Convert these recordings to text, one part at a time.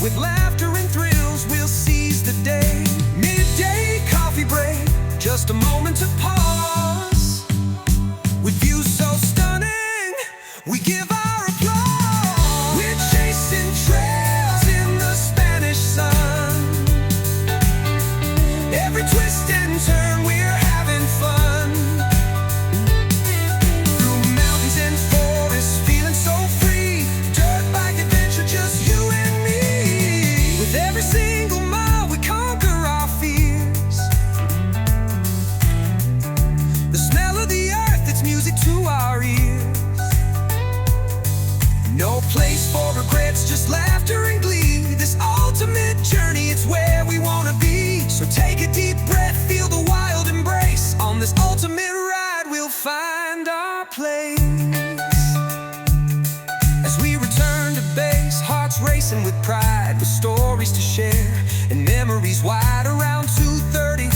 With laughter and thrills, we'll seize the day. Midday coffee break, just a moment to pause. With views so stunning, we give our applause. We're chasing trails in the Spanish sun. Every twist and turn, we're having fun. Through mountains and forests, feeling so free. Dirt bike adventure, just you and me. With every single mile, we conquer our fears. The smell of the earth, it's music to our ears. No place for regrets, just laughter and glee. This ultimate journey, it's where we want to be. So take a deep breath, feel the wild embrace. On this ultimate ride, we'll find our place. As we return to base, hearts racing with pride, with stories to share and memories wide. Around 2:30,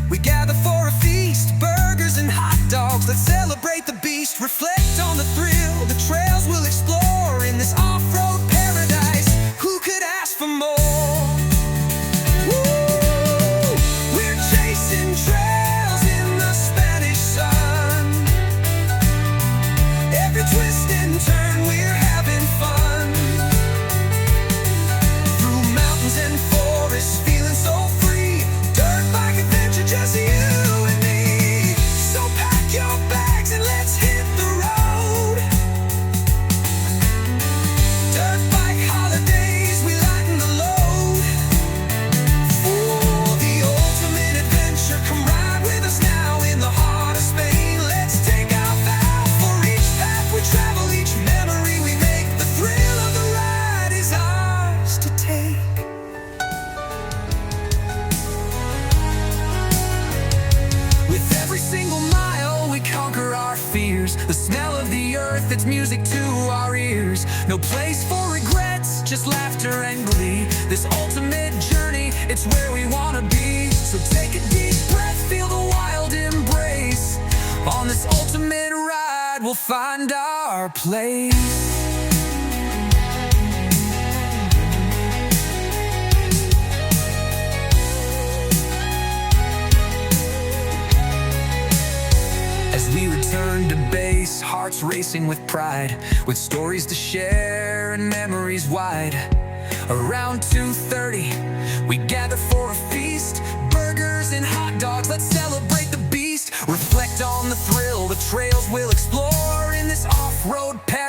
we gather for a feast. Burgers and hot dogs, let's celebrate the beast. Reflect on the thrill, the trails we'll explore in this off-road paradise. Who could ask for more? Woo! We're chasing trails in the Spanish sun. Every twist and turn, we're having fun. Through mountains and forests, feeling so free. Dirt bike adventure, just you and me. So pack your bags and let's hit the road. Dirt bike holidays, we lighten the load. For the ultimate adventure, come ride with us now in the heart of Spain. Let's take our vow for each path we travel, each memory we make. The thrill of the ride is ours to take. With every single mile, we conquer our fears. The smell of the earth, it's music to our ears. No place for regrets, just laughter and glee. This ultimate journey, it's where we want to be. So take a deep breath, feel the wild embrace. On this ultimate ride, we'll find our place. As we return to base, hearts racing with pride, with stories to share and memories wide. Around 2:30, we gather for a feast. Burgers and hot dogs, let's celebrate the beast. Reflect on the thrill, the trails we'll explore in this off-road path.